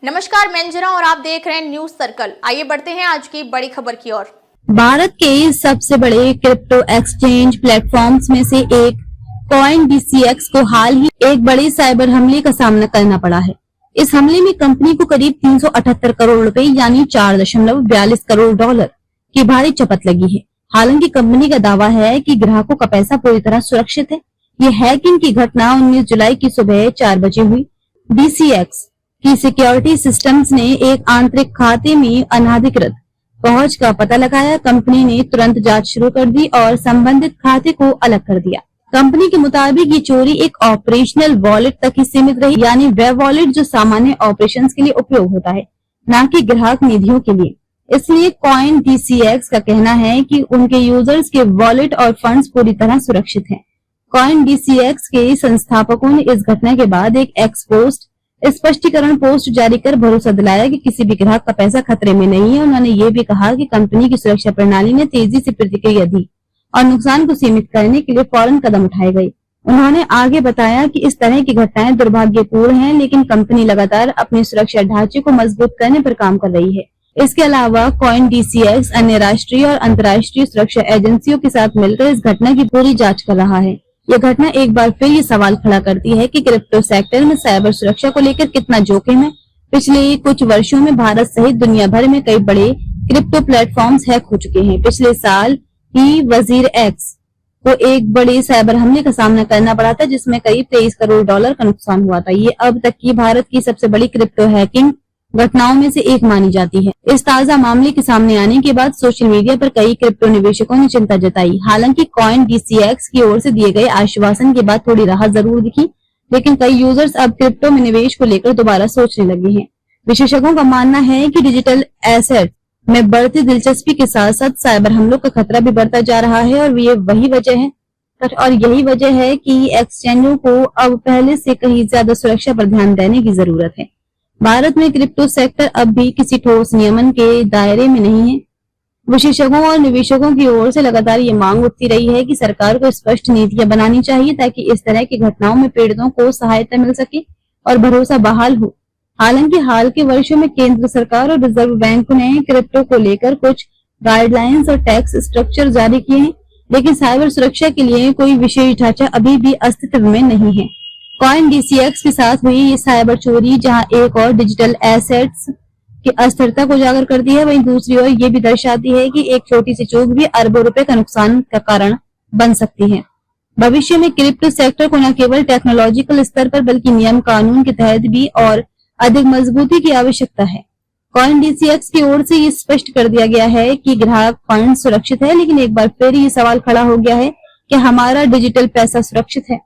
नमस्कार, मैं अंजना और आप देख रहे हैं न्यूज सर्कल। आइए बढ़ते हैं आज की बड़ी खबर की ओर। भारत के सबसे बड़े क्रिप्टो एक्सचेंज प्लेटफॉर्म्स में से एक CoinDCX को हाल ही एक बड़े साइबर हमले का सामना करना पड़ा है। इस हमले में कंपनी को करीब 378 करोड़ रुपए यानी 4.42 करोड़ डॉलर की भारी चपत लगी है। हालांकि कंपनी का दावा है कि ग्राहकों का पैसा पूरी तरह सुरक्षित है। ये हैकिंग की घटना 19 जुलाई की सुबह 4 बजे हुई। DCX की सिक्योरिटी सिस्टम्स ने एक आंतरिक खाते में अनाधिकृत पहुंच का पता लगाया। कंपनी ने तुरंत जांच शुरू कर दी और संबंधित खाते को अलग कर दिया। कंपनी के मुताबिक ये चोरी एक ऑपरेशनल वॉलेट तक ही सीमित रही, यानी वेब वॉलेट जो सामान्य ऑपरेशंस के लिए उपयोग होता है, न कि ग्राहक निधियों के लिए। इसलिए CoinDCX का कहना है कि उनके यूजर्स के वॉलेट और फंड्स पूरी तरह सुरक्षित हैं। CoinDCX के संस्थापकों ने इस घटना के बाद एक एक्स पोस्ट स्पष्टीकरण पोस्ट जारी कर भरोसा दिलाया कि किसी भी ग्राहक का पैसा खतरे में नहीं है। उन्होंने ये भी कहा कि कंपनी की सुरक्षा प्रणाली ने तेजी से प्रतिक्रिया दी और नुकसान को सीमित करने के लिए फौरन कदम उठाए गए। उन्होंने आगे बताया कि इस तरह की घटनाएं दुर्भाग्यपूर्ण हैं, लेकिन कंपनी लगातार अपने सुरक्षा ढांचे को मजबूत करने पर काम कर रही है। इसके अलावा CoinDCX अन्य राष्ट्रीय और अंतर्राष्ट्रीय सुरक्षा एजेंसियों के साथ मिलकर इस घटना की पूरी जाँच कर रहा है। यह घटना एक बार फिर ये सवाल खड़ा करती है कि क्रिप्टो सेक्टर में साइबर सुरक्षा को लेकर कितना जोखिम है। पिछले कुछ वर्षों में भारत सहित दुनिया भर में कई बड़े क्रिप्टो प्लेटफॉर्म्स हैक हो चुके हैं। पिछले साल ही WazirX को एक बड़े साइबर हमले का सामना करना पड़ा था, जिसमें करीब 23 करोड़ डॉलर का नुकसान हुआ था। ये अब तक की भारत की सबसे बड़ी क्रिप्टो हैकिंग घटनाओं में से एक मानी जाती है। इस ताजा मामले के सामने आने के बाद सोशल मीडिया पर कई क्रिप्टो निवेशकों ने चिंता जताई। हालांकि CoinDCX की ओर से दिए गए आश्वासन के बाद थोड़ी राहत जरूर दिखी, लेकिन कई यूजर्स अब क्रिप्टो में निवेश को लेकर दोबारा सोचने लगे हैं। विशेषज्ञों का मानना है कि डिजिटल एसेट में बढ़ती दिलचस्पी के साथ साथ साइबर हमलों का खतरा भी बढ़ता जा रहा है और यही वजह है कि एक्सचेंजों को अब पहले से कहीं ज्यादा सुरक्षा पर ध्यान देने की जरूरत है। भारत में क्रिप्टो सेक्टर अब भी किसी ठोस नियमन के दायरे में नहीं है। विशेषज्ञों और निवेशकों की ओर से लगातार ये मांग उठती रही है कि सरकार को स्पष्ट नीतियां बनानी चाहिए ताकि इस तरह की घटनाओं में पीड़ितों को सहायता मिल सके और भरोसा बहाल हो। हालांकि हाल के वर्षों में केंद्र सरकार और रिजर्व बैंक ने क्रिप्टो को लेकर कुछ गाइडलाइंस और टैक्स स्ट्रक्चर जारी किए हैं, लेकिन साइबर सुरक्षा के लिए कोई विशेष ढांचा अभी भी अस्तित्व में नहीं है। CoinDCX के साथ हुई ये साइबर चोरी जहां एक और डिजिटल एसेट्स की अस्थिरता को उजागर करती है, वहीं दूसरी ओर ये भी दर्शाती है कि एक छोटी सी चूक भी अरबों रुपए का नुकसान का कारण बन सकती है। भविष्य में क्रिप्टो सेक्टर को न केवल टेक्नोलॉजिकल स्तर पर बल्कि नियम कानून के तहत भी और अधिक मजबूती की आवश्यकता है। CoinDCX की ओर से ये स्पष्ट कर दिया गया है कि ग्राहक फंड सुरक्षित है, लेकिन एक बार फिर ये सवाल खड़ा हो गया है कि हमारा डिजिटल पैसा सुरक्षित है।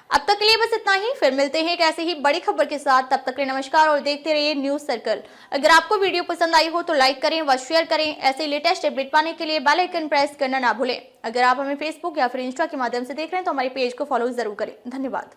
अब तक के लिए बस इतना ही। फिर मिलते हैं एक ऐसी ही बड़ी खबर के साथ। तब तक के लिए नमस्कार और देखते रहिए न्यूज सर्कल। अगर आपको वीडियो पसंद आई हो तो लाइक करें व शेयर करें। ऐसे लेटेस्ट अपडेट पाने के लिए बेल आइकन प्रेस करना ना भूलें। अगर आप हमें फेसबुक या फिर इंस्टा के माध्यम से देख रहे हैं तो हमारे पेज को फॉलो जरूर करें। धन्यवाद।